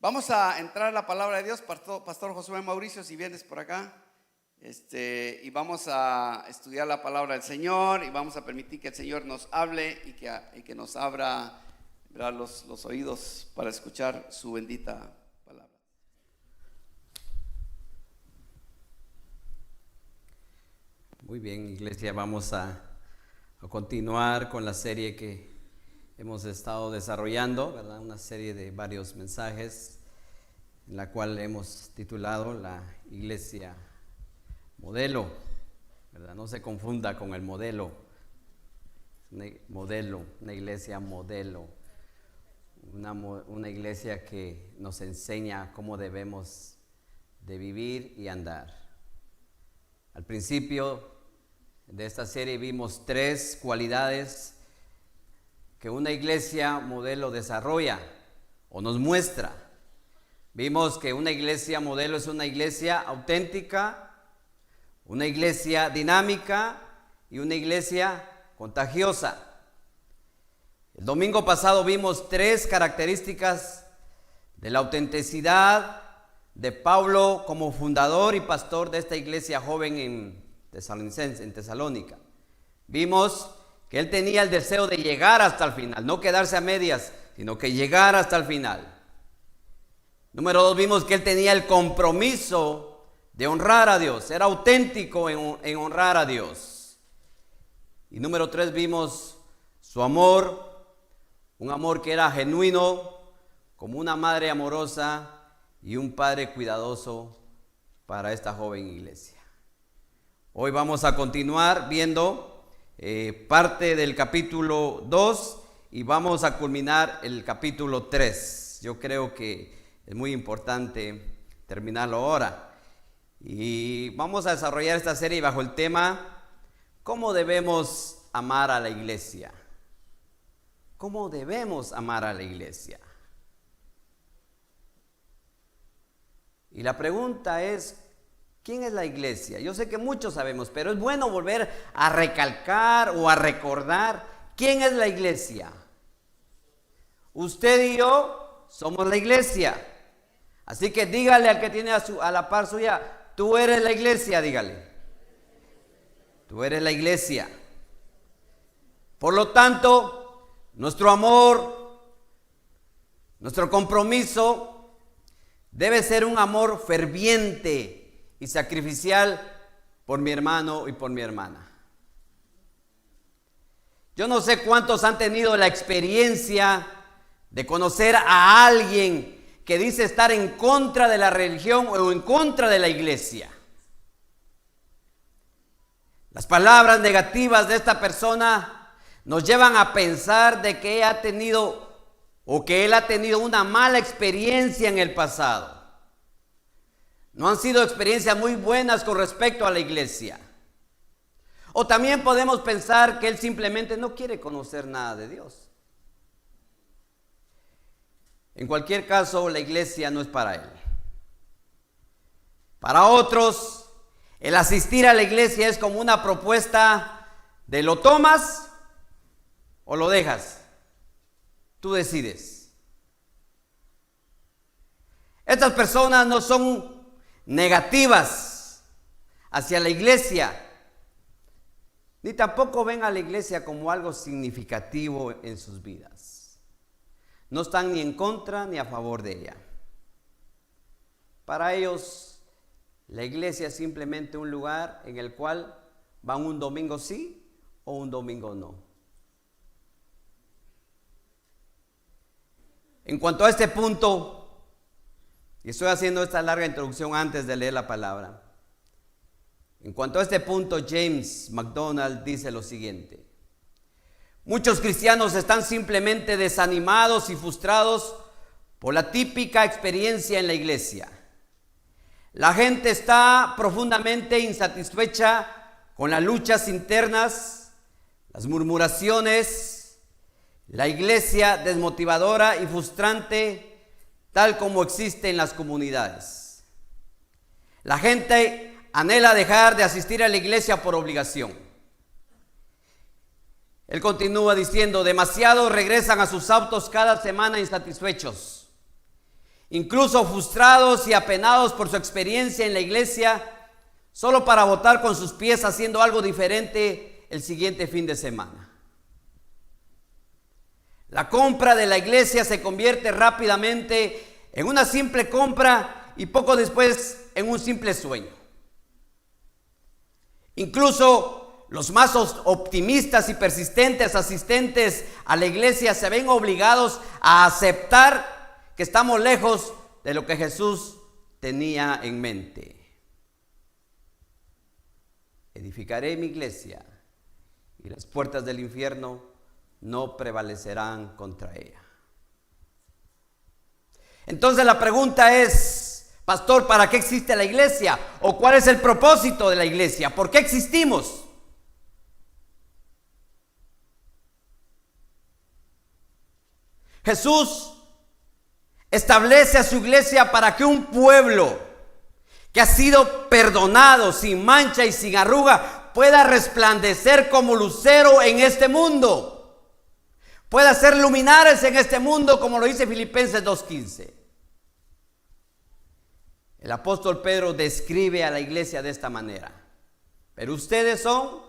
Vamos a entrar a la palabra de Dios, Pastor Josué Mauricio, si vienes por acá. Y vamos a estudiar la palabra del Señor y vamos a permitir que el Señor nos hable y que nos abra, ¿verdad?, los oídos para escuchar su bendita palabra. Muy bien, iglesia, vamos a continuar con la serie que hemos estado desarrollando, ¿verdad? Una serie de varios mensajes en la cual hemos titulado la iglesia modelo, ¿verdad? No se confunda con el modelo, una iglesia modelo, una iglesia que nos enseña cómo debemos de vivir y andar. Al principio de esta serie vimos 3 cualidades que una iglesia modelo desarrolla o nos muestra. Vimos que una iglesia modelo es una iglesia auténtica, una iglesia dinámica y una iglesia contagiosa. El domingo pasado vimos 3 características de la autenticidad de Pablo como fundador y pastor de esta iglesia joven en Tesalónica. Vimos que él tenía el deseo de llegar hasta el final, no quedarse a medias, sino que llegar hasta el final. Número 2, vimos que él tenía el compromiso de honrar a Dios, era auténtico en honrar a Dios. Y número 3, vimos su amor, un amor que era genuino, como una madre amorosa y un padre cuidadoso para esta joven iglesia. Hoy vamos a continuar viendo parte del capítulo 2 y vamos a culminar el capítulo 3. Yo creo que es muy importante terminarlo ahora. Y vamos a desarrollar esta serie bajo el tema ¿cómo debemos amar a la iglesia? ¿Cómo debemos amar a la iglesia? Y la pregunta es, ¿quién es la iglesia? Yo sé que muchos sabemos, pero es bueno volver a recalcar o a recordar quién es la iglesia. Usted y yo somos la iglesia. Así que dígale al que tiene a la par suya, tú eres la iglesia, dígale. Tú eres la iglesia. Por lo tanto, nuestro amor, nuestro compromiso debe ser un amor ferviente y sacrificial por mi hermano y por mi hermana. Yo no sé cuántos han tenido la experiencia de conocer a alguien que dice estar en contra de la religión o en contra de la iglesia. Las palabras negativas de esta persona nos llevan a pensar de que ella ha tenido o que él ha tenido una mala experiencia en el pasado. No han sido experiencias muy buenas con respecto a la iglesia. O también podemos pensar que él simplemente no quiere conocer nada de Dios. En cualquier caso, la iglesia no es para él. Para otros, el asistir a la iglesia es como una propuesta de lo tomas o lo dejas. Tú decides. Estas personas no son negativas hacia la iglesia, ni tampoco ven a la iglesia como algo significativo en sus vidas. No están ni en contra ni a favor de ella. Para ellos, la iglesia es simplemente un lugar en el cual van un domingo sí o un domingo no. En cuanto a este punto, y estoy haciendo esta larga introducción antes de leer la palabra. En cuanto a este punto, James MacDonald dice lo siguiente: muchos cristianos están simplemente desanimados y frustrados por la típica experiencia en la iglesia. La gente está profundamente insatisfecha con las luchas internas, las murmuraciones, la iglesia desmotivadora y frustrante tal como existe en las comunidades. La gente anhela dejar de asistir a la iglesia por obligación. Él continúa diciendo, demasiados regresan a sus autos cada semana insatisfechos. incluso frustrados y apenados por su experiencia en la iglesia, solo para votar con sus pies haciendo algo diferente el siguiente fin de semana. La compra de la iglesia se convierte rápidamente en una simple compra y poco después en un simple sueño. Incluso los más optimistas y persistentes asistentes a la iglesia se ven obligados a aceptar que estamos lejos de lo que Jesús tenía en mente. Edificaré mi iglesia y las puertas del infierno no prevalecerán contra ella. Entonces la pregunta es, pastor, ¿para qué existe la iglesia? ¿O cuál es el propósito de la iglesia? ¿Por qué existimos? Jesús establece a su iglesia para que un pueblo que ha sido perdonado, sin mancha y sin arruga, pueda resplandecer como lucero en este mundo, pueda ser luminares en este mundo, como lo dice Filipenses 2:15. El apóstol Pedro describe a la iglesia de esta manera: pero ustedes son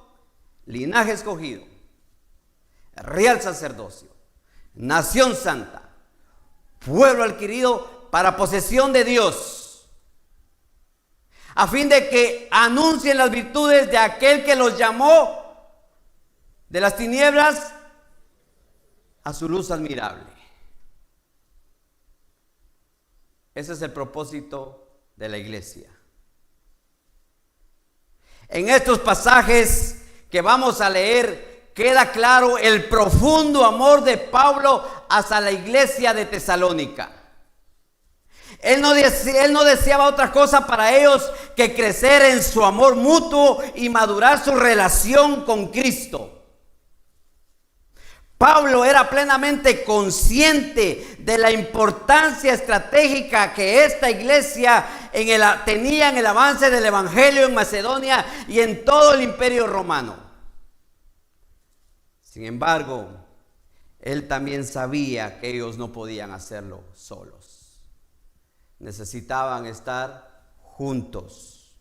linaje escogido, real sacerdocio, nación santa, pueblo adquirido para posesión de Dios, a fin de que anuncien las virtudes de aquel que los llamó de las tinieblas a su luz admirable. Ese es el propósito de la iglesia. En estos pasajes que vamos a leer queda claro el profundo amor de Pablo hacia la iglesia de Tesalónica. Él no deseaba otra cosa para ellos que crecer en su amor mutuo y madurar su relación con Cristo. Pablo era plenamente consciente de la importancia estratégica que esta iglesia tenía en el avance del evangelio en Macedonia y en todo el imperio romano. Sin embargo, él también sabía que ellos no podían hacerlo solos. Necesitaban estar juntos,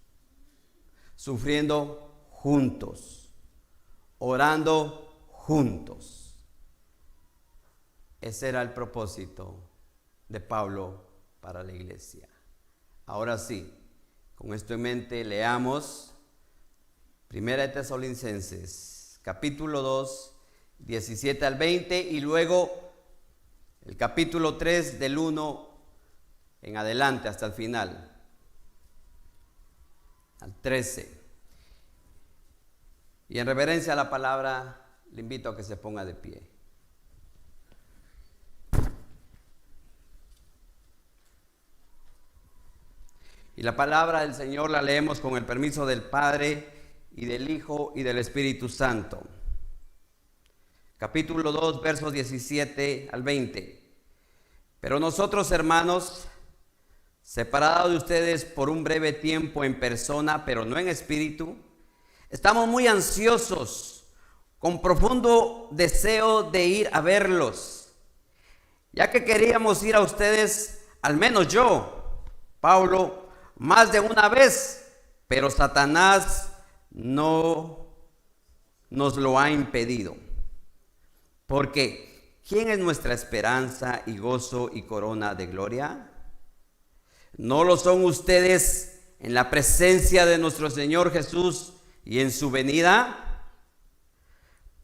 sufriendo juntos, orando juntos. Ese era el propósito de Pablo para la iglesia. Ahora sí, con esto en mente, leamos 1 Tesalonicenses, capítulo 2, 17 al 20, y luego el capítulo 3 del 1 en adelante hasta el final, al 13. Y en reverencia a la palabra, le invito a que se ponga de pie. Y la palabra del Señor la leemos con el permiso del Padre y del Hijo y del Espíritu Santo. Capítulo 2, versos 17 al 20. Pero nosotros, hermanos, separados de ustedes por un breve tiempo en persona, pero no en espíritu, estamos muy ansiosos, con profundo deseo de ir a verlos, ya que queríamos ir a ustedes, al menos yo, Pablo, más de una vez, pero Satanás no nos lo ha impedido. Porque ¿quién es nuestra esperanza y gozo y corona de gloria? ¿No lo son ustedes en la presencia de nuestro Señor Jesús y en su venida?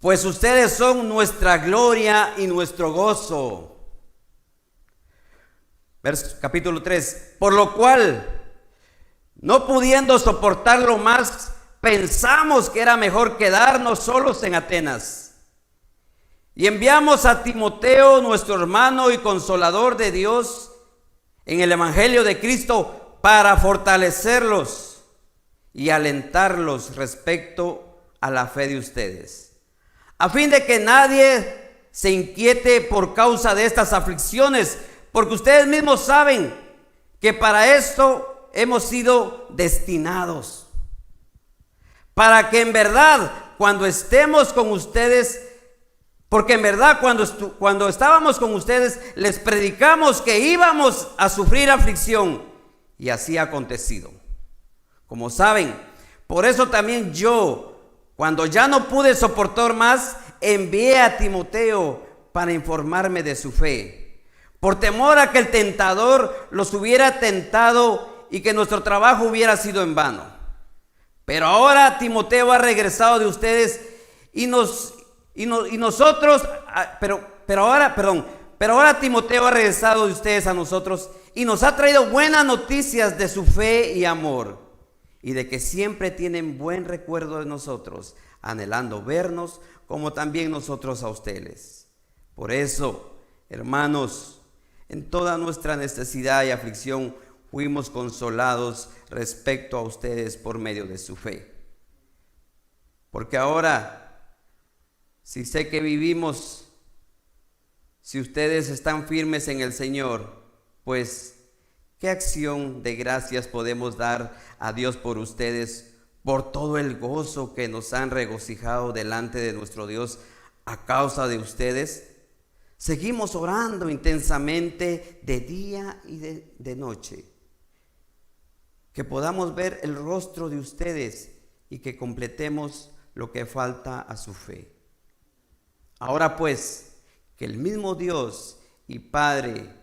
Pues ustedes son nuestra gloria y nuestro gozo. Capítulo 3. Por lo cual, no pudiendo soportarlo más, pensamos que era mejor quedarnos solos en Atenas. Y enviamos a Timoteo, nuestro hermano y consolador de Dios, en el evangelio de Cristo, para fortalecerlos y alentarlos respecto a la fe de ustedes, a fin de que nadie se inquiete por causa de estas aflicciones, porque ustedes mismos saben que para esto hemos sido destinados, para que en verdad, cuando estemos con ustedes, Porque en verdad cuando estábamos con ustedes les predicamos que íbamos a sufrir aflicción, y así ha acontecido. Como saben, por eso también yo, cuando ya no pude soportar más, envié a Timoteo para informarme de su fe, por temor a que el tentador los hubiera tentado y que nuestro trabajo hubiera sido en vano. Pero ahora Timoteo ha regresado de ustedes pero ahora Timoteo ha regresado de ustedes a nosotros y nos ha traído buenas noticias de su fe y amor, y de que siempre tienen buen recuerdo de nosotros, anhelando vernos como también nosotros a ustedes. Por eso, hermanos, en toda nuestra necesidad y aflicción fuimos consolados respecto a ustedes por medio de su fe. Porque ahora, si sé que vivimos, si ustedes están firmes en el Señor, pues, ¿qué acción de gracias podemos dar a Dios por ustedes, por todo el gozo que nos han regocijado delante de nuestro Dios a causa de ustedes? Seguimos orando intensamente de día y de noche, que podamos ver el rostro de ustedes y que completemos lo que falta a su fe. Ahora pues, que el mismo Dios y Padre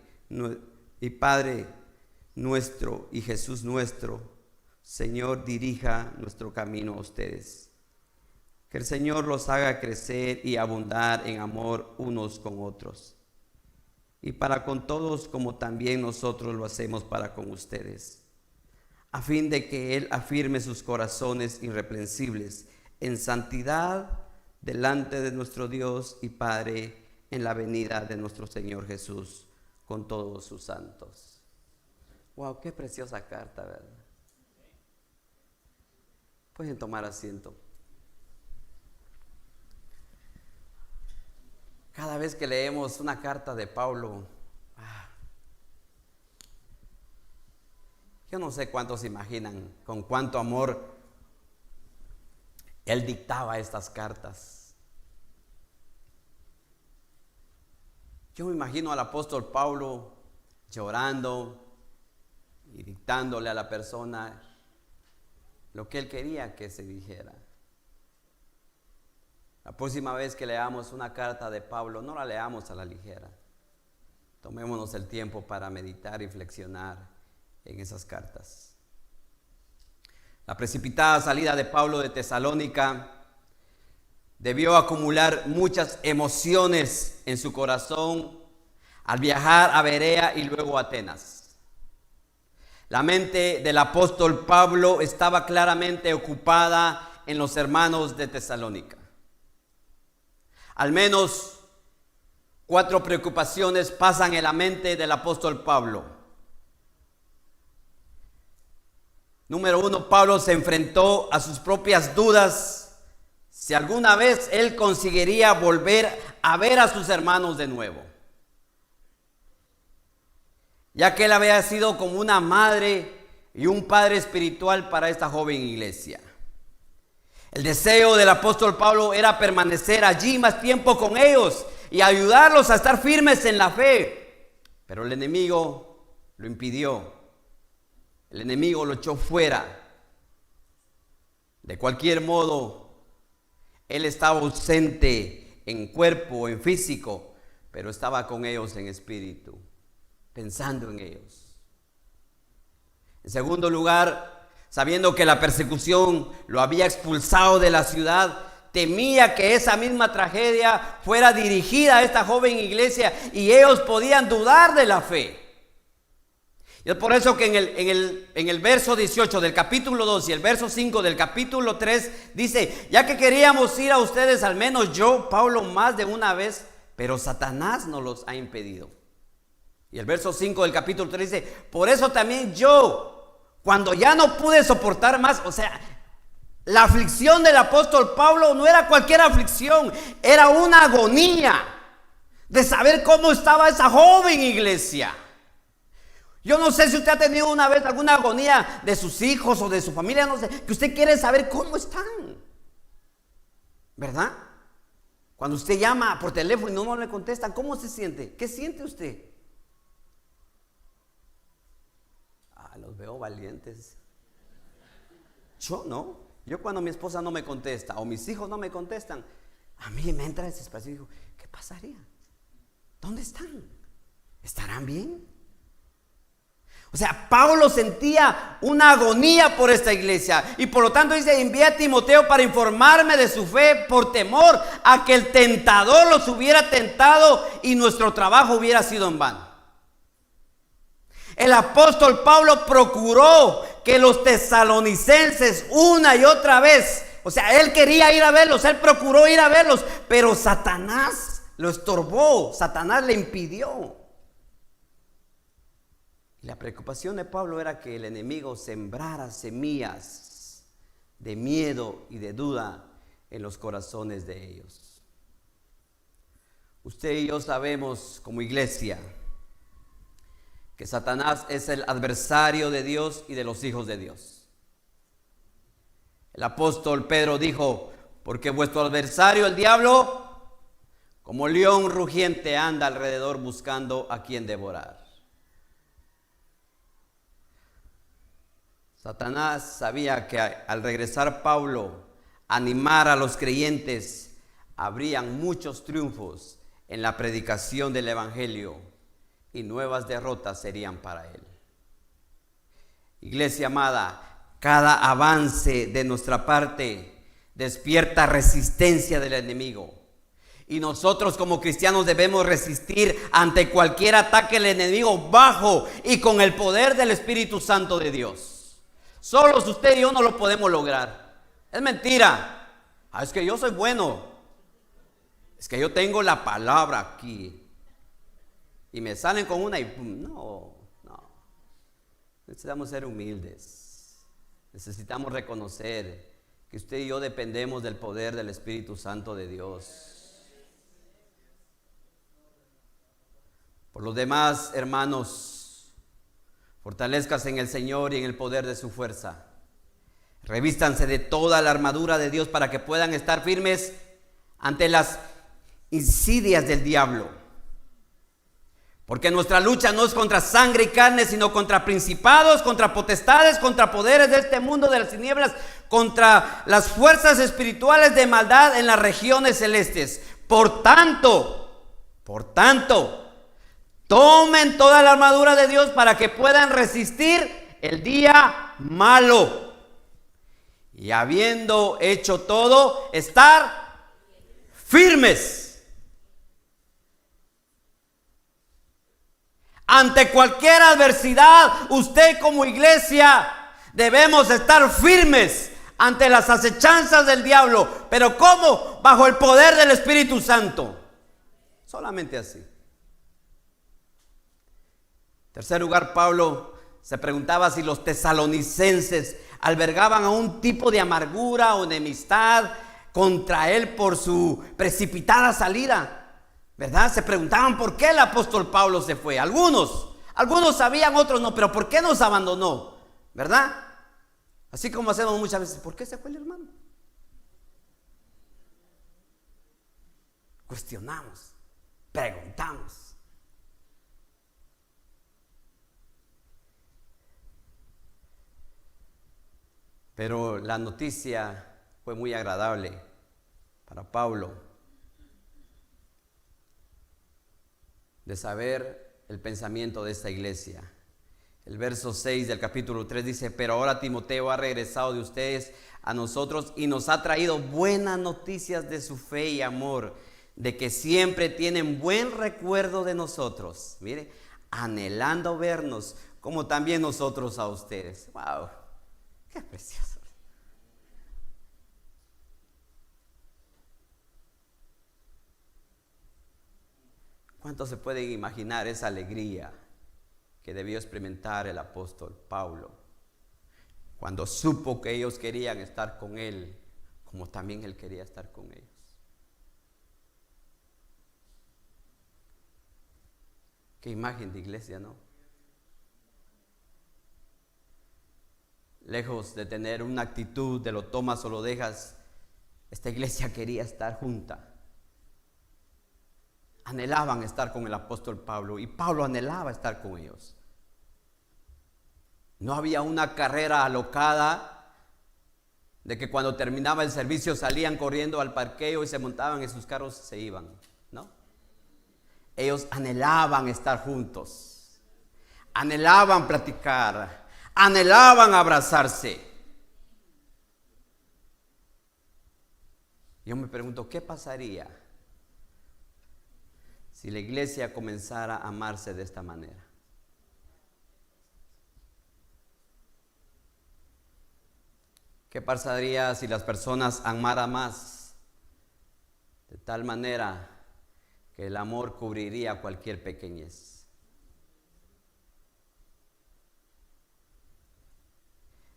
nuestro y Jesús nuestro Señor dirija nuestro camino a ustedes. Que el Señor los haga crecer y abundar en amor unos con otros, y para con todos, como también nosotros lo hacemos para con ustedes, a fin de que Él afirme sus corazones irreprensibles en santidad delante de nuestro Dios y Padre en la venida de nuestro Señor Jesús con todos sus santos. Wow, qué preciosa carta, ¿verdad? Pueden tomar asiento. Cada vez que leemos una carta de Pablo, yo no sé cuántos se imaginan con cuánto amor él dictaba estas cartas. Yo me imagino al apóstol Pablo llorando y dictándole a la persona lo que él quería que se dijera. La próxima vez que leamos una carta de Pablo, no la leamos a la ligera. Tomémonos el tiempo para meditar y flexionar en esas cartas. La precipitada salida de Pablo de Tesalónica debió acumular muchas emociones en su corazón al viajar a Berea y luego a Atenas. La mente del apóstol Pablo estaba claramente ocupada en los hermanos de Tesalónica. Al menos 4 preocupaciones pasan en la mente del apóstol Pablo. Número 1, Pablo se enfrentó a sus propias dudas si alguna vez él conseguiría volver a ver a sus hermanos de nuevo, ya que él había sido como una madre y un padre espiritual para esta joven iglesia. El deseo del apóstol Pablo era permanecer allí más tiempo con ellos y ayudarlos a estar firmes en la fe, pero el enemigo lo impidió. El enemigo lo echó fuera. De cualquier modo, él estaba ausente en cuerpo, en físico, pero estaba con ellos en espíritu, pensando en ellos. En segundo lugar, sabiendo que la persecución lo había expulsado de la ciudad, temía que esa misma tragedia fuera dirigida a esta joven iglesia y ellos podían dudar de la fe. Y es por eso que en el verso 18 del capítulo 2 y el verso 5 del capítulo 3 dice: ya que queríamos ir a ustedes, al menos yo, Pablo, más de una vez, pero Satanás nos los ha impedido. Y el verso 5 del capítulo 3 dice: por eso también yo, cuando ya no pude soportar más, o sea, la aflicción del apóstol Pablo no era cualquier aflicción, era una agonía de saber cómo estaba esa joven iglesia. Yo no sé si usted ha tenido una vez alguna agonía de sus hijos o de su familia, no sé, que usted quiere saber cómo están, ¿verdad? Cuando usted llama por teléfono y no le contestan, ¿cómo se siente? ¿Qué siente usted? Los veo valientes. Yo no. Yo cuando mi esposa no me contesta o mis hijos no me contestan, a mí me entra desesperación y digo, ¿qué pasaría? ¿Dónde están? ¿Estarán bien? O sea, Pablo sentía una agonía por esta iglesia y por lo tanto dice, envía a Timoteo para informarme de su fe por temor a que el tentador los hubiera tentado y nuestro trabajo hubiera sido en vano. El apóstol Pablo procuró que los tesalonicenses una y otra vez, o sea, él quería ir a verlos, él procuró ir a verlos, pero Satanás lo estorbó, Satanás le impidió. Y la preocupación de Pablo era que el enemigo sembrara semillas de miedo y de duda en los corazones de ellos. Usted y yo sabemos como iglesia que Satanás es el adversario de Dios y de los hijos de Dios. El apóstol Pedro dijo, porque vuestro adversario el diablo, como león rugiente anda alrededor buscando a quien devorar. Satanás sabía que al regresar Pablo a animar a los creyentes, habrían muchos triunfos en la predicación del evangelio y nuevas derrotas serían para él. Iglesia amada, cada avance de nuestra parte despierta resistencia del enemigo. Y nosotros como cristianos debemos resistir ante cualquier ataque del enemigo bajo y con el poder del Espíritu Santo de Dios. Solos usted y yo no lo podemos lograr. Es mentira. Es que yo soy bueno. Es que yo tengo la palabra aquí. Y me salen con una y pum, no. Necesitamos ser humildes. Necesitamos reconocer que usted y yo dependemos del poder del Espíritu Santo de Dios. Por lo demás, hermanos, fortalezcanse en el Señor y en el poder de su fuerza. Revístanse de toda la armadura de Dios para que puedan estar firmes ante las insidias del diablo. Porque nuestra lucha no es contra sangre y carne, sino contra principados, contra potestades, contra poderes de este mundo de las tinieblas, contra las fuerzas espirituales de maldad en las regiones celestes. Por tanto, tomen toda la armadura de Dios para que puedan resistir el día malo. Y habiendo hecho todo, estar firmes. Ante cualquier adversidad, usted como iglesia debemos estar firmes ante las acechanzas del diablo. ¿Pero cómo? Bajo el poder del Espíritu Santo. Solamente así. En tercer lugar, Pablo se preguntaba si los tesalonicenses albergaban a un tipo de amargura o enemistad contra él por su precipitada salida. ¿Verdad? Se preguntaban por qué el apóstol Pablo se fue. Algunos sabían, otros no, pero ¿por qué nos abandonó? ¿Verdad? Así como hacemos muchas veces, ¿por qué se fue el hermano? Cuestionamos, preguntamos. Pero la noticia fue muy agradable para Pablo, de saber el pensamiento de esta iglesia. El verso 6 del capítulo 3 dice, pero ahora Timoteo ha regresado de ustedes a nosotros y nos ha traído buenas noticias de su fe y amor, de que siempre tienen buen recuerdo de nosotros. Mire, anhelando vernos como también nosotros a ustedes. ¡Wow! ¡Qué precioso! ¿Cuántos se pueden imaginar esa alegría que debió experimentar el apóstol Pablo cuando supo que ellos querían estar con él, como también él quería estar con ellos? Qué imagen de iglesia, ¿no? Lejos de tener una actitud de lo tomas o lo dejas, esta iglesia quería estar junta, anhelaban estar con el apóstol Pablo y Pablo anhelaba estar con ellos. No había una carrera alocada de que cuando terminaba el servicio salían corriendo al parqueo y se montaban en sus carros y se iban, ¿no? Ellos anhelaban estar juntos, anhelaban platicar, anhelaban abrazarse. Yo me pregunto, ¿qué pasaría si la iglesia comenzara a amarse de esta manera? ¿Qué pasaría si las personas amaran más de tal manera que el amor cubriría cualquier pequeñez?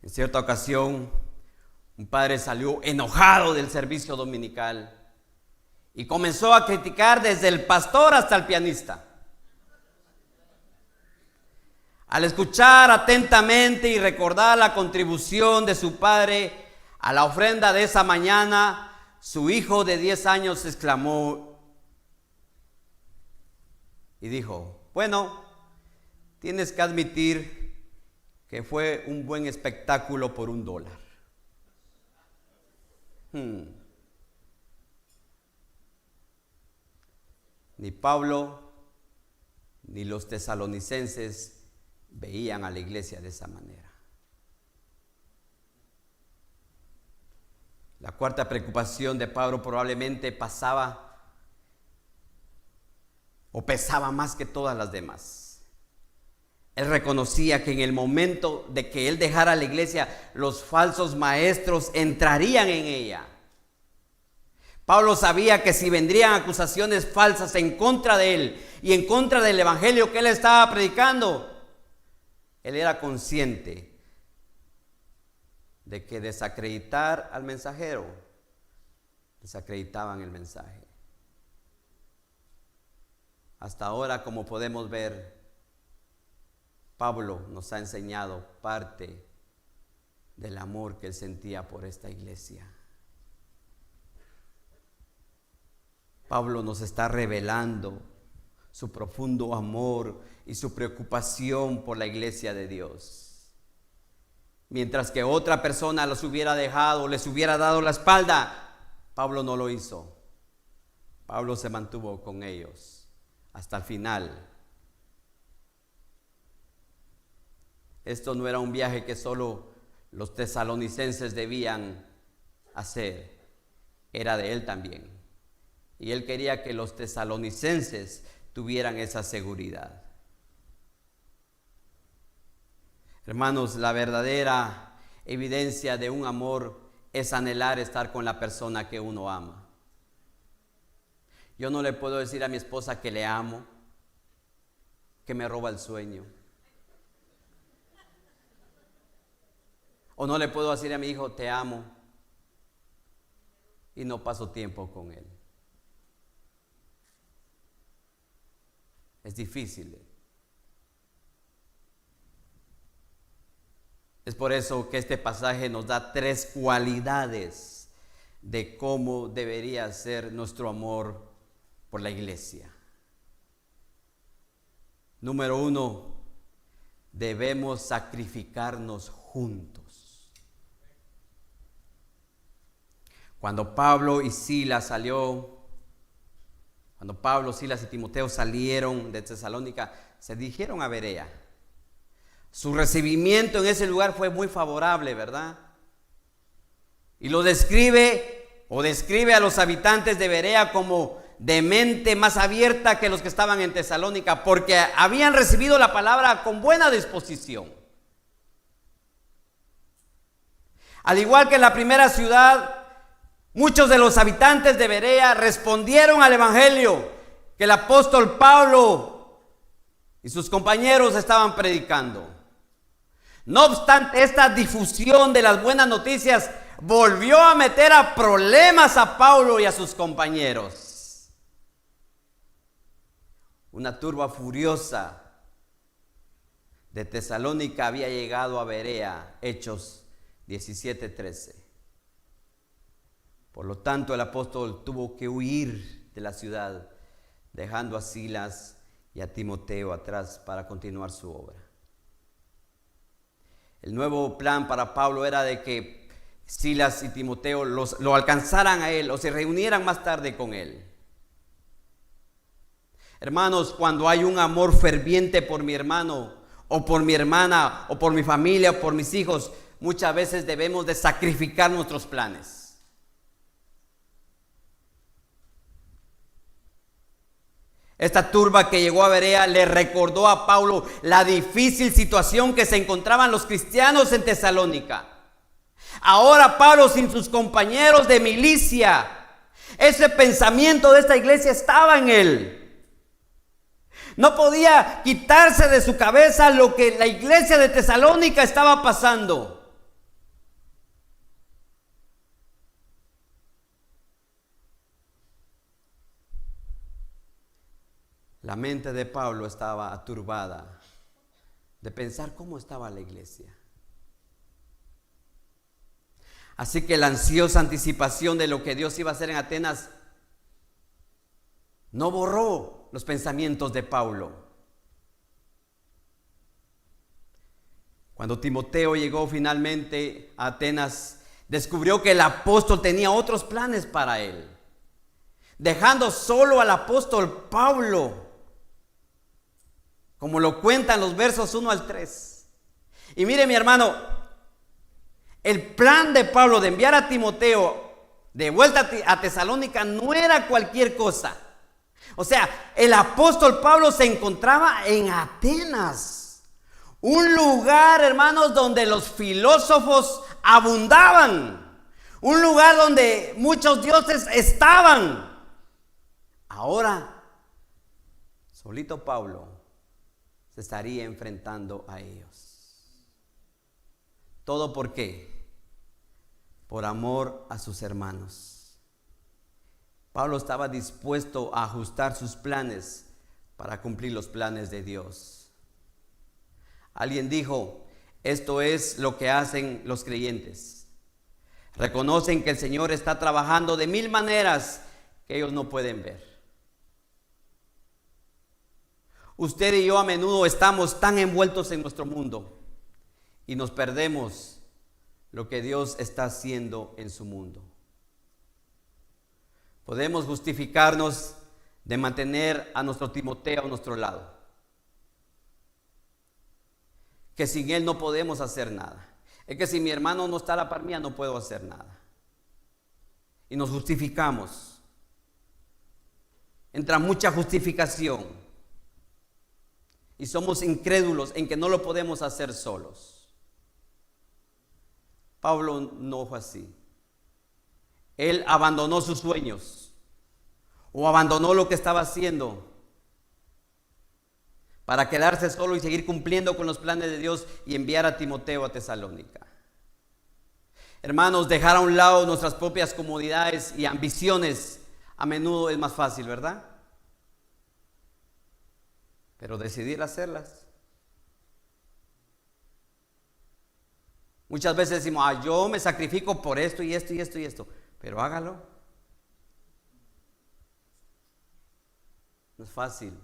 En cierta ocasión, un padre salió enojado del servicio dominical y comenzó a criticar desde el pastor hasta el pianista. Al escuchar atentamente y recordar la contribución de su padre a la ofrenda de esa mañana, su hijo de 10 años exclamó y dijo: bueno, tienes que admitir que fue un buen espectáculo por $1. Ni Pablo ni los tesalonicenses veían a la iglesia de esa manera. La cuarta preocupación de Pablo probablemente pesaba más que todas las demás. Él reconocía que en el momento de que él dejara la iglesia, los falsos maestros entrarían en ella. Pablo sabía que si vendrían acusaciones falsas en contra de él y en contra del evangelio que él estaba predicando, él era consciente de que desacreditar al mensajero, desacreditaban el mensaje. Hasta ahora, como podemos ver, Pablo nos ha enseñado parte del amor que él sentía por esta iglesia. Pablo nos está revelando su profundo amor y su preocupación por la iglesia de Dios. Mientras que otra persona los hubiera dejado, les hubiera dado la espalda, Pablo no lo hizo. Pablo se mantuvo con ellos hasta el final. Esto no era un viaje que solo los tesalonicenses debían hacer, era de él también. Y él quería que los tesalonicenses tuvieran esa seguridad. Hermanos, la verdadera evidencia de un amor es anhelar estar con la persona que uno ama. Yo no le puedo decir a mi esposa que le amo, que me roba el sueño. O no le puedo decir a mi hijo, te amo, y no paso tiempo con él. Es difícil. Es por eso que este pasaje nos da 3 cualidades de cómo debería ser nuestro amor por la iglesia. Número 1, debemos sacrificarnos juntos. Cuando Pablo, Silas y Timoteo salieron de Tesalónica, se dirigieron a Berea. Su recibimiento en ese lugar fue muy favorable, ¿verdad? Y lo describe a los habitantes de Berea como de mente más abierta que los que estaban en Tesalónica, porque habían recibido la palabra con buena disposición. Al igual que en la primera ciudad, muchos de los habitantes de Berea respondieron al evangelio que el apóstol Pablo y sus compañeros estaban predicando. No obstante, esta difusión de las buenas noticias volvió a meter a problemas a Pablo y a sus compañeros. Una turba furiosa de Tesalónica había llegado a Berea, Hechos 17:13. Por lo tanto, el apóstol tuvo que huir de la ciudad dejando a Silas y a Timoteo atrás para continuar su obra. El nuevo plan para Pablo era de que Silas y Timoteo lo alcanzaran a él o se reunieran más tarde con él. Hermanos, cuando hay un amor ferviente por mi hermano o por mi hermana o por mi familia o por mis hijos, muchas veces debemos de sacrificar nuestros planes. Esta turba que llegó a Berea le recordó a Pablo la difícil situación que se encontraban los cristianos en Tesalónica. Ahora Pablo sin sus compañeros de milicia, ese pensamiento de esta iglesia estaba en él. No podía quitarse de su cabeza lo que la iglesia de Tesalónica estaba pasando. La mente de Pablo estaba aturbada de pensar cómo estaba la iglesia. Así que la ansiosa anticipación de lo que Dios iba a hacer en Atenas no borró los pensamientos de Pablo. Cuando Timoteo llegó finalmente a Atenas, descubrió que el apóstol tenía otros planes para él, dejando solo al apóstol Pablo, como lo cuentan los versos 1 al 3. Y mire, mi hermano, el plan de Pablo de enviar a Timoteo de vuelta a Tesalónica no era cualquier cosa. O sea, el apóstol Pablo se encontraba en Atenas, un lugar, hermanos, donde los filósofos abundaban, un lugar donde muchos dioses estaban. Ahora, solito Pablo se estaría enfrentando a ellos. ¿Todo por qué? Por amor a sus hermanos. Pablo estaba dispuesto a ajustar sus planes para cumplir los planes de Dios. Alguien dijo, esto es lo que hacen los creyentes. Reconocen que el Señor está trabajando de 1000 maneras que ellos no pueden ver. Usted y yo a menudo estamos tan envueltos en nuestro mundo y nos perdemos lo que Dios está haciendo en su mundo. Podemos justificarnos de mantener a nuestro Timoteo a nuestro lado, que sin él no podemos hacer nada. Es que si mi hermano no está a la par mía, no puedo hacer nada. Y nos justificamos. Entra mucha justificación. Y somos incrédulos en que no lo podemos hacer solos. Pablo no fue así. Él abandonó sus sueños o abandonó lo que estaba haciendo para quedarse solo y seguir cumpliendo con los planes de Dios y enviar a Timoteo a Tesalónica. Hermanos, dejar a un lado nuestras propias comodidades y ambiciones a menudo es más fácil, ¿verdad? Pero decidir hacerlas. Muchas veces decimos, yo me sacrifico por esto y esto y esto y esto. Pero hágalo. No es fácil.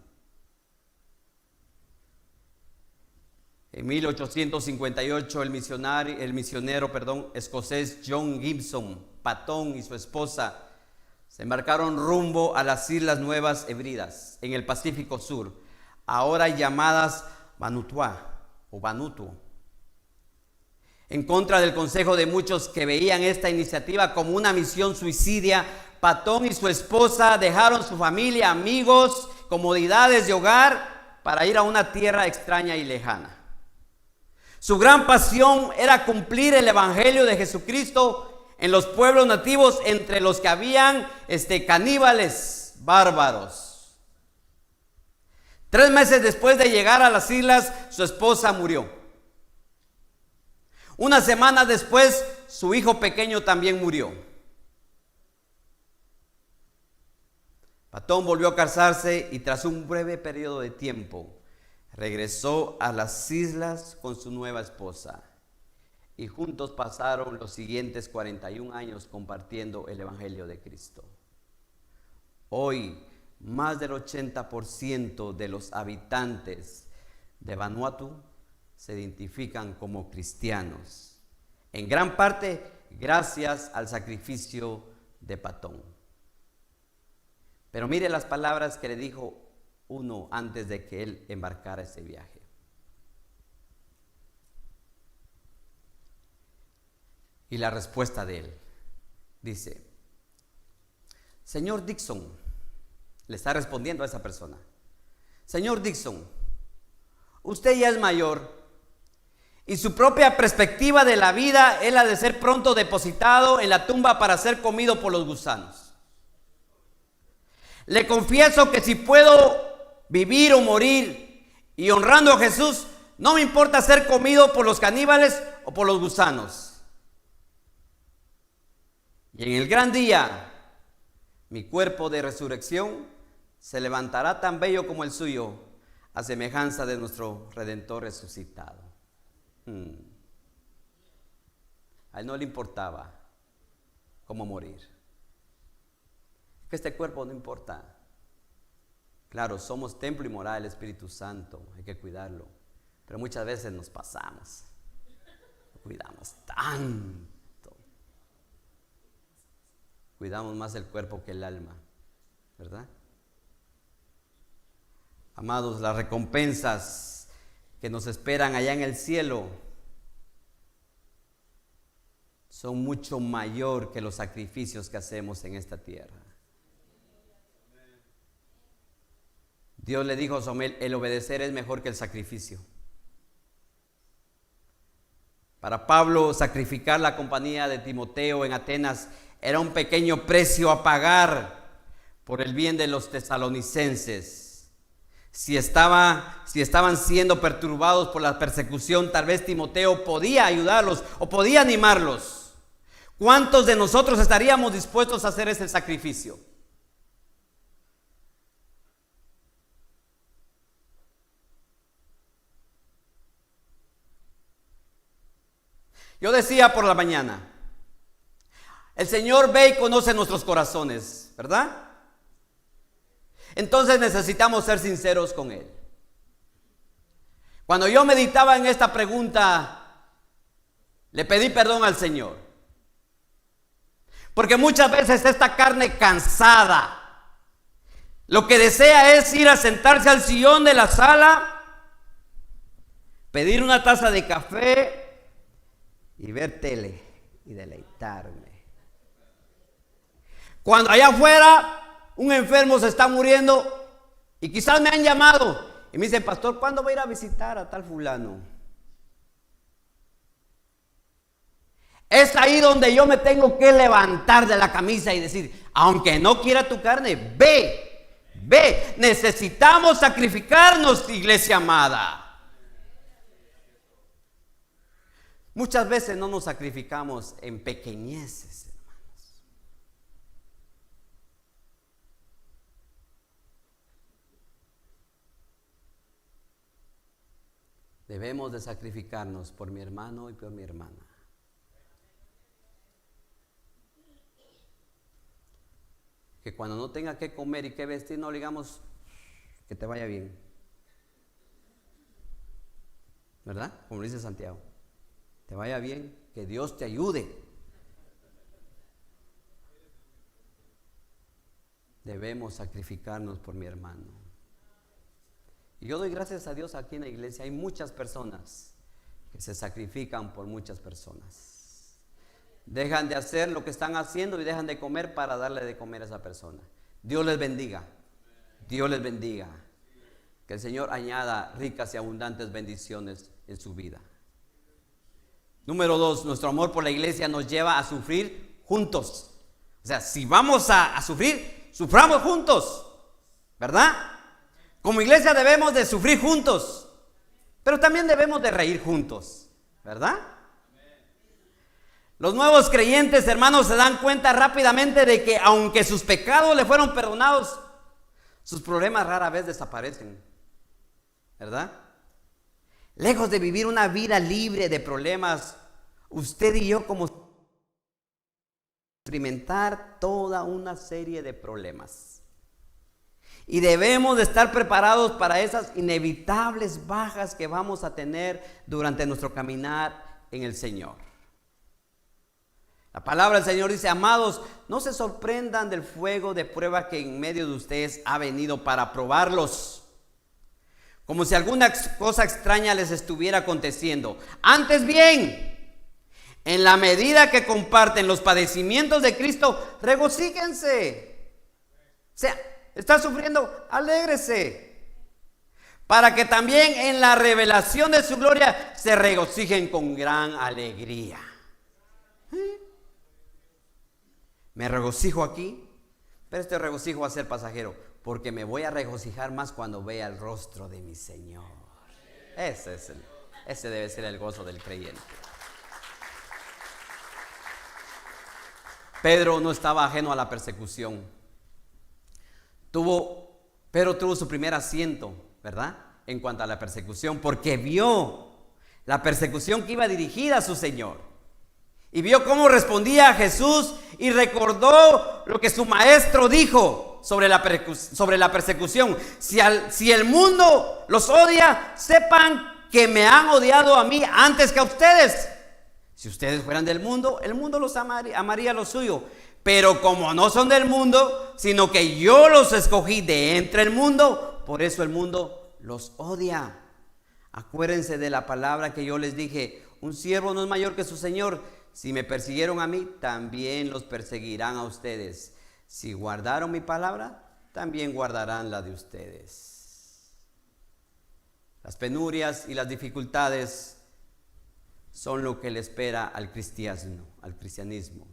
En 1858 el misionero escocés John Gibson Patton y su esposa se embarcaron rumbo a las Islas Nuevas Hebridas en el Pacífico Sur, ahora llamadas Vanuatu o Vanuatu. En contra del consejo de muchos que veían esta iniciativa como una misión suicidia, Patton y su esposa dejaron su familia, amigos, comodidades de hogar para ir a una tierra extraña y lejana. Su gran pasión era cumplir el evangelio de Jesucristo en los pueblos nativos, entre los que habían caníbales bárbaros. 3 meses después de llegar a las islas, su esposa murió. Una semana después, su hijo pequeño también murió. Patton volvió a casarse y tras un breve periodo de tiempo, regresó a las islas con su nueva esposa. Y juntos pasaron los siguientes 41 años compartiendo el evangelio de Cristo. Hoy más del 80% de los habitantes de Vanuatu se identifican como cristianos, en gran parte gracias al sacrificio de Patón. Pero mire las palabras que le dijo uno antes de que él embarcara ese viaje. Y la respuesta de él dice: señor Dixon, le está respondiendo a esa persona: señor Dixon, usted ya es mayor y su propia perspectiva de la vida es la de ser pronto depositado en la tumba para ser comido por los gusanos. Le confieso que si puedo vivir o morir y honrando a Jesús, no me importa ser comido por los caníbales o por los gusanos. Y en el gran día, mi cuerpo de resurrección se levantará tan bello como el suyo, a semejanza de nuestro Redentor resucitado. A él no le importaba cómo morir. Que este cuerpo no importa. Claro, somos templo y morada del Espíritu Santo, hay que cuidarlo. Pero muchas veces nos pasamos, lo cuidamos tanto. Cuidamos más el cuerpo que el alma, ¿verdad? Amados, las recompensas que nos esperan allá en el cielo son mucho mayor que los sacrificios que hacemos en esta tierra. Dios le dijo a Samuel: el obedecer es mejor que el sacrificio. Para Pablo, sacrificar la compañía de Timoteo en Atenas era un pequeño precio a pagar por el bien de los tesalonicenses. Si estaban siendo perturbados por la persecución, tal vez Timoteo podía ayudarlos o podía animarlos. ¿Cuántos de nosotros estaríamos dispuestos a hacer ese sacrificio? Yo decía por la mañana, el Señor ve y conoce nuestros corazones, ¿verdad? Entonces necesitamos ser sinceros con Él. Cuando yo meditaba en esta pregunta, le pedí perdón al Señor. Porque muchas veces esta carne cansada, lo que desea es ir a sentarse al sillón de la sala, pedir una taza de café y ver tele y deleitarme. Cuando allá afuera un enfermo se está muriendo y quizás me han llamado y me dicen: pastor, ¿cuándo voy a ir a visitar a tal fulano? Es ahí donde yo me tengo que levantar de la camisa y decir: aunque no quiera tu carne, ve. Necesitamos sacrificarnos, iglesia amada. Muchas veces no nos sacrificamos en pequeñeces. Debemos de sacrificarnos por mi hermano y por mi hermana. Que cuando no tenga que comer y que vestir, no le digamos: que te vaya bien, ¿verdad? Como dice Santiago, te vaya bien, que Dios te ayude. Debemos sacrificarnos por mi hermano. Y yo doy gracias a Dios, aquí en la iglesia hay muchas personas que se sacrifican por muchas personas. Dejan de hacer lo que están haciendo y dejan de comer para darle de comer a esa persona. Dios les bendiga. Dios les bendiga. Que el Señor añada ricas y abundantes bendiciones en su vida. Número 2, nuestro amor por la iglesia nos lleva a sufrir juntos. O sea, si vamos a sufrir, suframos juntos, ¿verdad? Como iglesia debemos de sufrir juntos, pero también debemos de reír juntos, ¿verdad? Los nuevos creyentes, hermanos, se dan cuenta rápidamente de que aunque sus pecados le fueron perdonados, sus problemas rara vez desaparecen, ¿verdad? Lejos de vivir una vida libre de problemas, usted y yo como experimentar toda una serie de problemas. Y debemos de estar preparados para esas inevitables bajas que vamos a tener durante nuestro caminar en el Señor. La palabra del Señor dice: amados, no se sorprendan del fuego de prueba que en medio de ustedes ha venido para probarlos, como si alguna cosa extraña les estuviera aconteciendo. Antes bien, en la medida que comparten los padecimientos de Cristo, regocíjense. O sea, está sufriendo, alégrese, para que también en la revelación de su gloria se regocijen con gran alegría. Me regocijo aquí, pero este regocijo va a ser pasajero, porque me voy a regocijar más cuando vea el rostro de mi Señor. Ese debe ser el gozo del creyente. Pedro no estaba ajeno a la persecución. Pedro tuvo su primer asiento, ¿verdad?, en cuanto a la persecución, porque vio la persecución que iba dirigida a su Señor. Y vio cómo respondía a Jesús y recordó lo que su maestro dijo sobre la persecución. Si el mundo los odia, sepan que me han odiado a mí antes que a ustedes. Si ustedes fueran del mundo, el mundo los amaría lo suyo. Pero como no son del mundo, sino que yo los escogí de entre el mundo, por eso el mundo los odia. Acuérdense de la palabra que yo les dije: un siervo no es mayor que su Señor. Si me persiguieron a mí, también los perseguirán a ustedes. Si guardaron mi palabra, también guardarán la de ustedes. Las penurias y las dificultades son lo que le espera al cristianismo.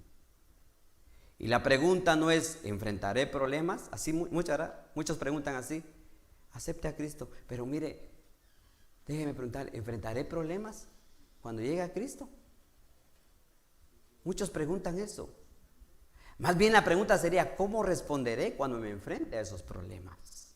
Y la pregunta no es: ¿enfrentaré problemas? Así muchos preguntan así. Acepte a Cristo. Pero mire, déjeme preguntar: ¿enfrentaré problemas cuando llegue a Cristo? Muchos preguntan eso. Más bien la pregunta sería: ¿cómo responderé cuando me enfrente a esos problemas?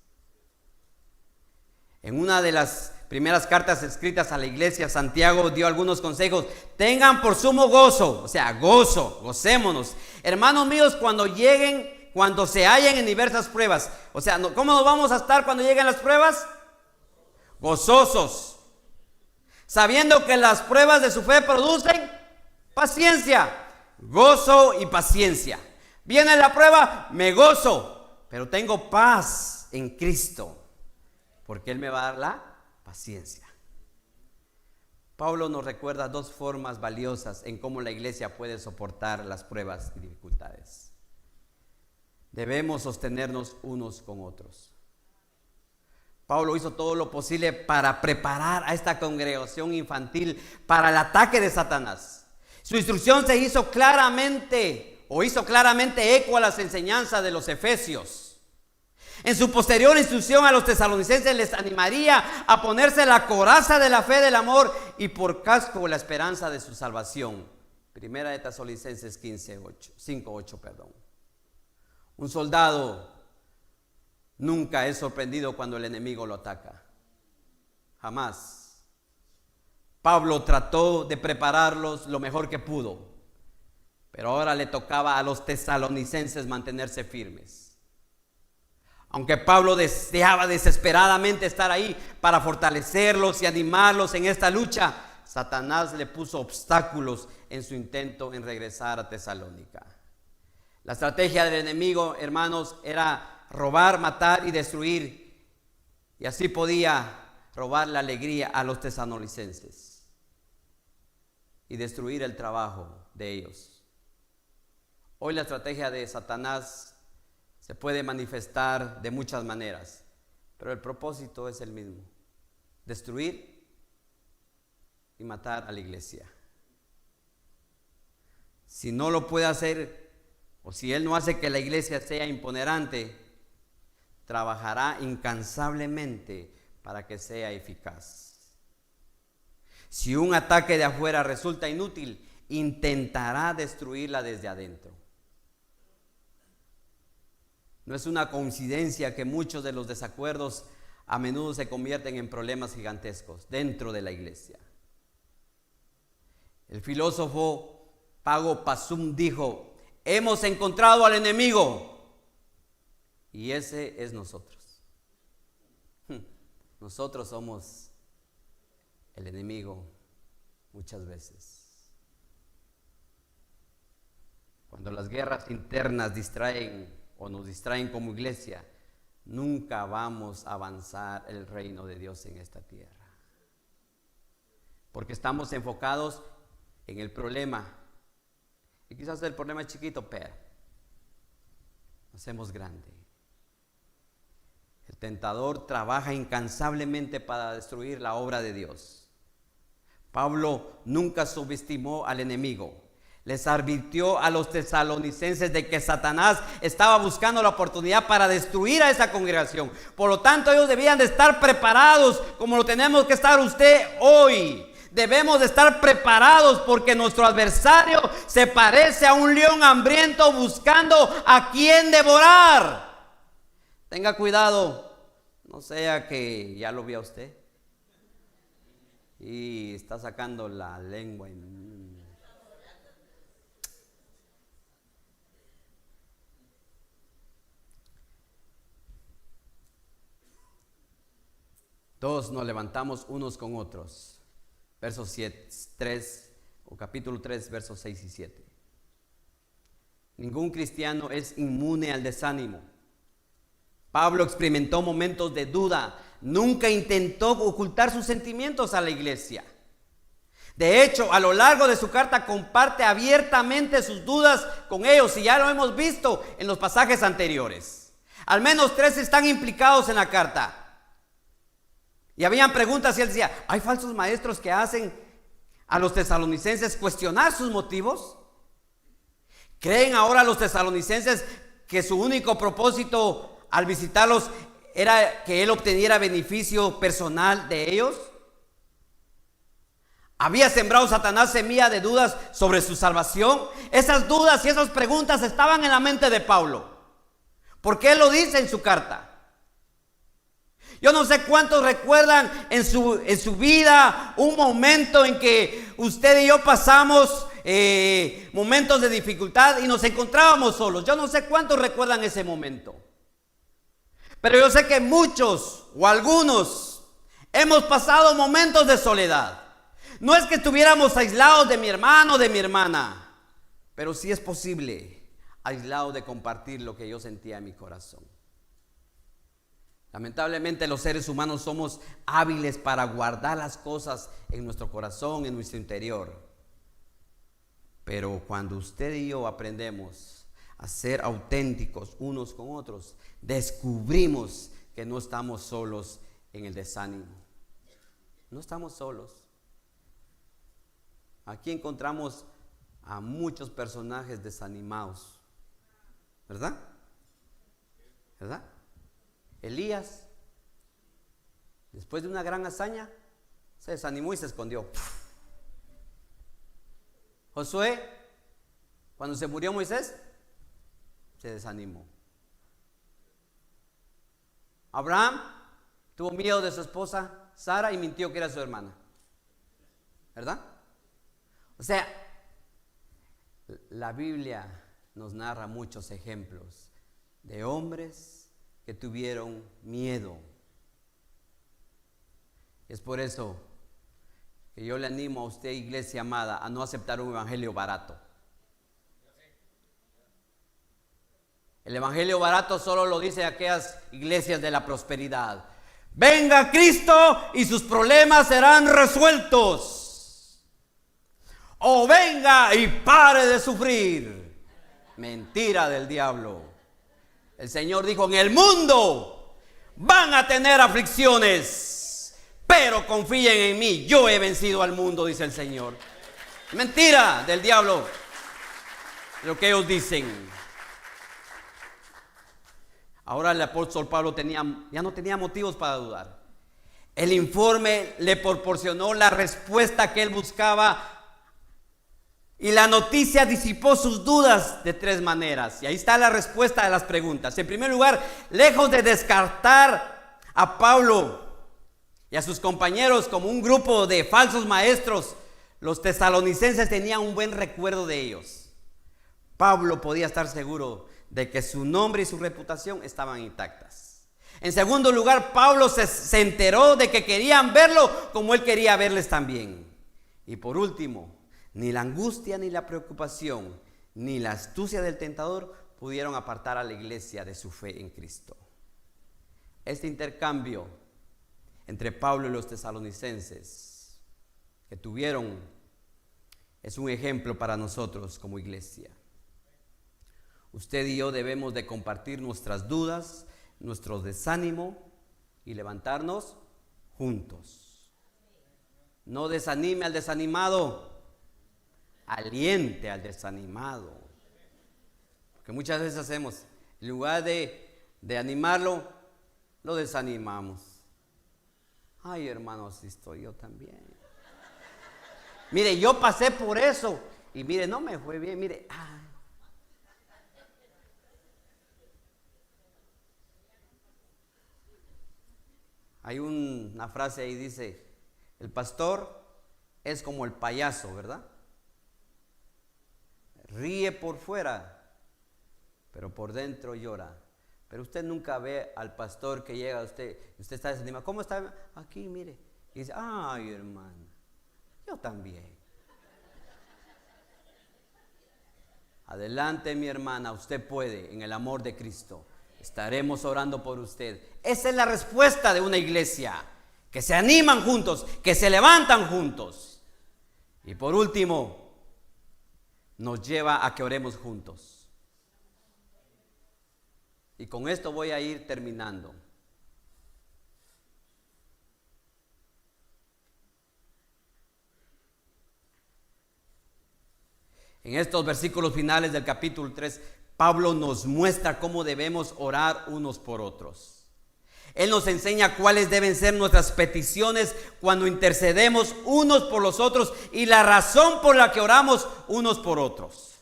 En una de las primeras cartas escritas a la iglesia, Santiago dio algunos consejos. Tengan por sumo gozo, o sea, gocémonos, hermanos míos, cuando se hallen en diversas pruebas. O sea, ¿cómo nos vamos a estar cuando lleguen las pruebas? Gozosos, sabiendo que las pruebas de su fe producen paciencia, gozo y paciencia. Viene la prueba, me gozo, pero tengo paz en Cristo, porque Él me va a dar la paciencia. Pablo nos recuerda dos formas valiosas en cómo la iglesia puede soportar las pruebas y dificultades. Debemos sostenernos unos con otros. Pablo hizo todo lo posible para preparar a esta congregación infantil para el ataque de Satanás. Su instrucción hizo claramente eco a las enseñanzas de los efesios. En su posterior instrucción a los tesalonicenses les animaría a ponerse la coraza de la fe, del amor y por casco la esperanza de su salvación. Primera de Tesalonicenses 5:8. Un soldado nunca es sorprendido cuando el enemigo lo ataca. Jamás. Pablo trató de prepararlos lo mejor que pudo, pero ahora le tocaba a los tesalonicenses mantenerse firmes. Aunque Pablo deseaba desesperadamente estar ahí para fortalecerlos y animarlos en esta lucha, Satanás le puso obstáculos en su intento en regresar a Tesalónica. La estrategia del enemigo, hermanos, era robar, matar y destruir, y así podía robar la alegría a los tesalonicenses y destruir el trabajo de ellos. Hoy la estrategia de Satanás se puede manifestar de muchas maneras, pero el propósito es el mismo: destruir y matar a la iglesia. Si no lo puede hacer, o si él no hace que la iglesia sea imponerante, trabajará incansablemente para que sea eficaz. Si un ataque de afuera resulta inútil, intentará destruirla desde adentro. No es una coincidencia que muchos de los desacuerdos a menudo se convierten en problemas gigantescos dentro de la iglesia. El filósofo Pago Pasum dijo: hemos encontrado al enemigo y ese es nosotros. nosotros somos el enemigo muchas veces. Cuando las guerras internas distraen o nos distraen como iglesia, nunca vamos a avanzar el reino de Dios en esta tierra. Porque estamos enfocados en el problema. Y quizás el problema es chiquito, pero lo hacemos grande. El tentador trabaja incansablemente para destruir la obra de Dios. Pablo nunca subestimó al enemigo. Les advirtió a los tesalonicenses de que Satanás estaba buscando la oportunidad para destruir a esa congregación. Por lo tanto, ellos debían de estar preparados como lo tenemos que estar usted hoy. Debemos de estar preparados porque nuestro adversario se parece a un león hambriento buscando a quien devorar. Tenga cuidado, no sea que ya lo vio usted y está sacando la lengua. Todos nos levantamos unos con otros. Versos 3 o capítulo 3, versos 6 y 7. Ningún cristiano es inmune al desánimo. Pablo experimentó momentos de duda. Nunca intentó ocultar sus sentimientos a la iglesia. De hecho, a lo largo de su carta comparte abiertamente sus dudas con ellos, y ya lo hemos visto en los pasajes anteriores. Al menos 3 están implicados en la carta. Y habían preguntas y él decía, ¿hay falsos maestros que hacen a los tesalonicenses cuestionar sus motivos? ¿Creen ahora los tesalonicenses que su único propósito al visitarlos era que él obtuviera beneficio personal de ellos? ¿Había sembrado Satanás semilla de dudas sobre su salvación? Esas dudas y esas preguntas estaban en la mente de Pablo, porque él lo dice en su carta. Yo no sé cuántos recuerdan en su vida un momento en que usted y yo pasamos momentos de dificultad y nos encontrábamos solos. Yo no sé cuántos recuerdan ese momento. Pero yo sé que muchos o algunos hemos pasado momentos de soledad. No es que estuviéramos aislados de mi hermano o de mi hermana, pero sí es posible aislado de compartir lo que yo sentía en mi corazón. Lamentablemente los seres humanos somos hábiles para guardar las cosas en nuestro corazón, en nuestro interior. Pero cuando usted y yo aprendemos a ser auténticos unos con otros, descubrimos que no estamos solos en el desánimo. No estamos solos. Aquí encontramos a muchos personajes desanimados, ¿verdad? ¿Verdad? Elías, después de una gran hazaña, se desanimó y se escondió. Josué, cuando se murió Moisés, se desanimó. Abraham tuvo miedo de su esposa Sara y mintió que era su hermana, ¿verdad? O sea, la Biblia nos narra muchos ejemplos de hombres que tuvieron miedo. Es por eso que yo le animo a usted, iglesia amada, a no aceptar un evangelio barato. El evangelio barato solo lo dicen aquellas iglesias de la prosperidad. Venga Cristo y sus problemas serán resueltos. O venga y pare de sufrir. Mentira del diablo. El Señor dijo, en el mundo van a tener aflicciones, pero confíen en mí, yo he vencido al mundo, dice el Señor. Mentira del diablo, lo que ellos dicen. Ahora el apóstol Pablo ya no tenía motivos para dudar. El informe le proporcionó la respuesta que él buscaba. Y la noticia disipó sus dudas de 3 maneras. Y ahí está la respuesta de las preguntas. En primer lugar, lejos de descartar a Pablo y a sus compañeros como un grupo de falsos maestros, los tesalonicenses tenían un buen recuerdo de ellos. Pablo podía estar seguro de que su nombre y su reputación estaban intactas. En segundo lugar, Pablo se enteró de que querían verlo como él quería verles también. Y por último, ni la angustia, ni la preocupación, ni la astucia del tentador pudieron apartar a la iglesia de su fe en Cristo. Este intercambio entre Pablo y los tesalonicenses que tuvieron es un ejemplo para nosotros como iglesia. Usted y yo debemos de compartir nuestras dudas, nuestro desánimo y levantarnos juntos. No desanime al desanimado, aliente al desanimado. Porque muchas veces hacemos, en lugar de animarlo, lo desanimamos. Ay, hermano, así estoy yo también. Mire, yo pasé por eso y mire, no me fue bien, mire. Hay una frase ahí, dice, el pastor es como el payaso, ¿verdad? Ríe por fuera, pero por dentro llora. Pero usted nunca ve al pastor que llega a usted está desanimado. ¿Cómo está? Aquí, mire. Y dice, ay, hermano, yo también. Adelante, mi hermana, usted puede, en el amor de Cristo. Estaremos orando por usted. Esa es la respuesta de una iglesia, que se animan juntos, que se levantan juntos. Y por último, nos lleva a que oremos juntos. Y con esto voy a ir terminando. En estos versículos finales del capítulo 3, Pablo nos muestra cómo debemos orar unos por otros. Él nos enseña cuáles deben ser nuestras peticiones cuando intercedemos unos por los otros y la razón por la que oramos unos por otros.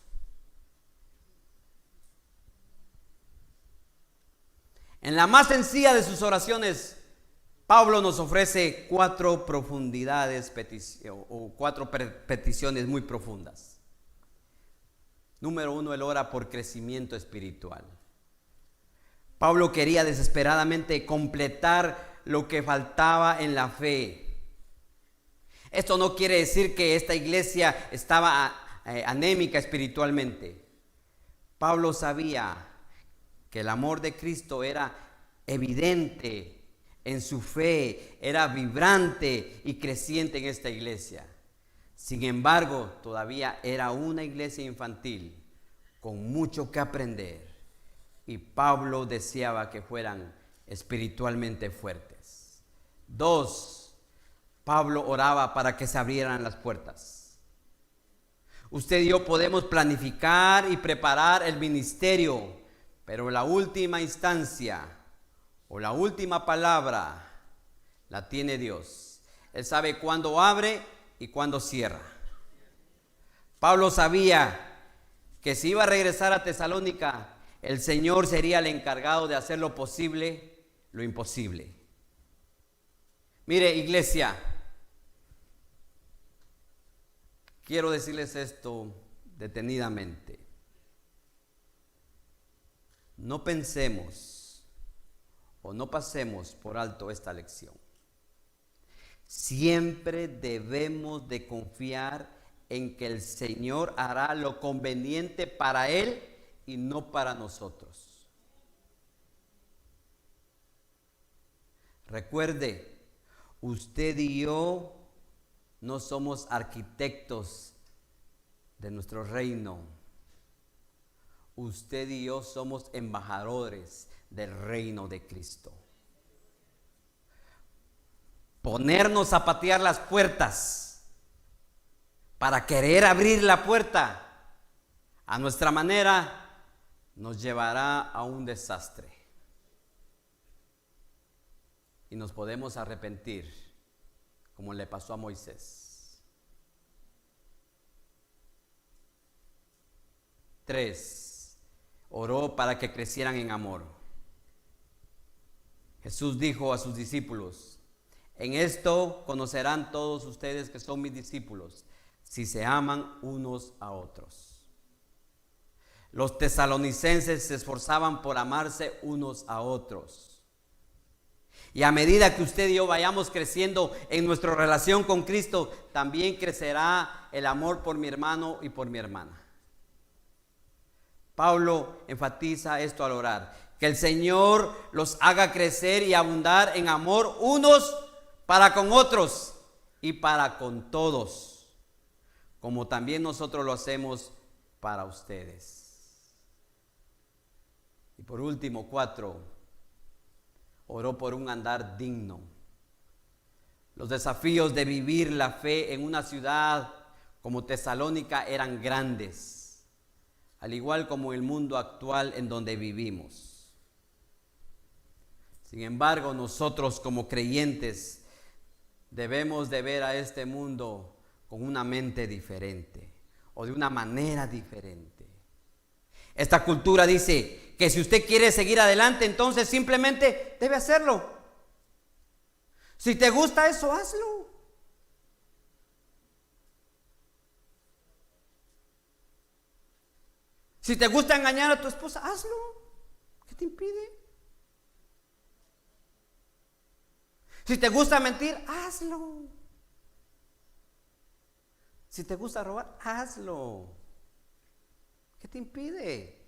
En la más sencilla de sus oraciones, Pablo nos ofrece 4 profundidades o 4 peticiones muy profundas. Número 1, él ora por crecimiento espiritual. Pablo quería desesperadamente completar lo que faltaba en la fe. Esto no quiere decir que esta iglesia estaba anémica espiritualmente. Pablo sabía que el amor de Cristo era evidente en su fe, era vibrante y creciente en esta iglesia. Sin embargo, todavía era una iglesia infantil con mucho que aprender y Pablo deseaba que fueran espiritualmente fuertes. 2, Pablo oraba para que se abrieran las puertas. Usted y yo podemos planificar y preparar el ministerio, pero la última instancia o la última palabra la tiene Dios. Él sabe cuándo abre y cuándo cierra. Pablo sabía que si iba a regresar a Tesalónica, el Señor sería el encargado de hacer lo posible, lo imposible. Mire, iglesia, quiero decirles esto detenidamente. No pensemos o no pasemos por alto esta lección. Siempre debemos de confiar en que el Señor hará lo conveniente para Él y no para nosotros. Recuerde, usted y yo no somos arquitectos de nuestro reino. Usted y yo somos embajadores del reino de Cristo. Ponernos a patear las puertas para querer abrir la puerta a nuestra manera nos llevará a un desastre y nos podemos arrepentir como le pasó a Moisés. 3, oró para que crecieran en amor. Jesús dijo a sus discípulos: en esto conocerán todos ustedes que son mis discípulos, si se aman unos a otros. Los tesalonicenses se esforzaban por amarse unos a otros. Y a medida que usted y yo vayamos creciendo en nuestra relación con Cristo, también crecerá el amor por mi hermano y por mi hermana. Pablo enfatiza esto al orar: que el Señor los haga crecer y abundar en amor unos para con otros y para con todos, como también nosotros lo hacemos para ustedes. Y por último, 4, oró por un andar digno. Los desafíos de vivir la fe en una ciudad como Tesalónica eran grandes, al igual como el mundo actual en donde vivimos. Sin embargo, nosotros como creyentes debemos de ver a este mundo con una mente diferente o de una manera diferente. Esta cultura dice que si usted quiere seguir adelante, entonces simplemente debe hacerlo. Si te gusta eso, hazlo. Si te gusta engañar a tu esposa, hazlo. ¿Qué te impide? Si te gusta mentir, hazlo. Si te gusta robar, hazlo. ¿Qué te impide?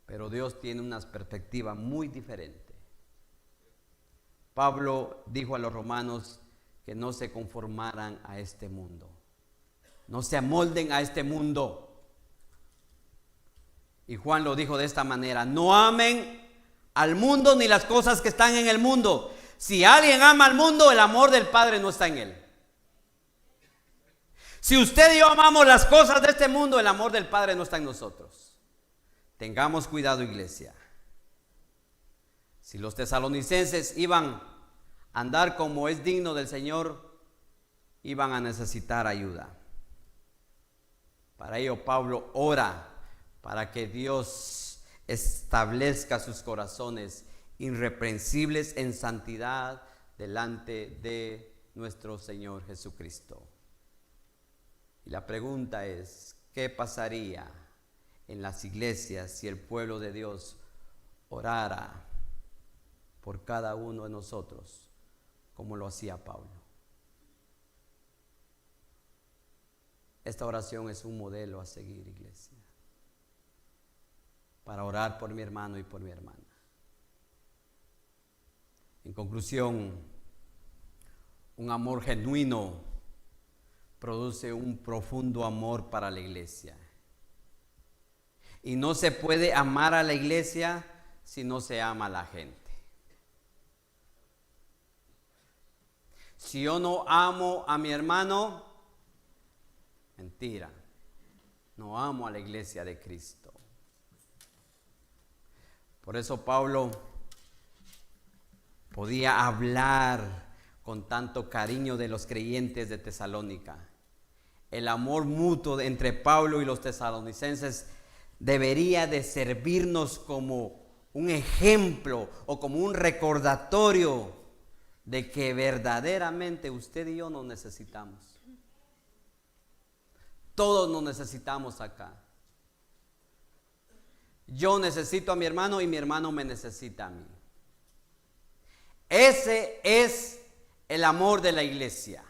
Pero Dios tiene una perspectiva muy diferente. Pablo dijo a los romanos que no se conformaran a este mundo, no se amolden a este mundo. Y Juan lo dijo de esta manera: no amen al mundo ni las cosas que están en el mundo. Si alguien ama al mundo, el amor del Padre no está en él. Si usted y yo amamos las cosas de este mundo, el amor del Padre no está en nosotros. Tengamos cuidado, iglesia. Si los tesalonicenses iban a andar como es digno del Señor, iban a necesitar ayuda. Para ello Pablo ora para que Dios establezca sus corazones irreprensibles en santidad delante de nuestro Señor Jesucristo. Y la pregunta es: ¿qué pasaría en las iglesias si el pueblo de Dios orara por cada uno de nosotros como lo hacía Pablo? Esta oración es un modelo a seguir, iglesia, para orar por mi hermano y por mi hermana. En conclusión, un amor genuino produce un profundo amor para la iglesia. Y no se puede amar a la iglesia si no se ama a la gente. Si yo no amo a mi hermano, mentira, no amo a la iglesia de Cristo. Por eso Pablo podía hablar con tanto cariño de los creyentes de Tesalónica. El amor mutuo entre Pablo y los tesalonicenses debería de servirnos como un ejemplo o como un recordatorio de que verdaderamente usted y yo nos necesitamos. Todos nos necesitamos acá. Yo necesito a mi hermano y mi hermano me necesita a mí. Ese es el amor de la iglesia.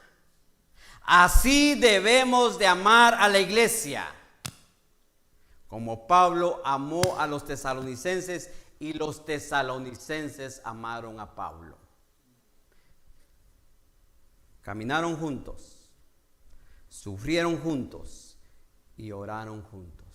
Así debemos de amar a la iglesia, como Pablo amó a los tesalonicenses y los tesalonicenses amaron a Pablo. Caminaron juntos, sufrieron juntos y oraron juntos.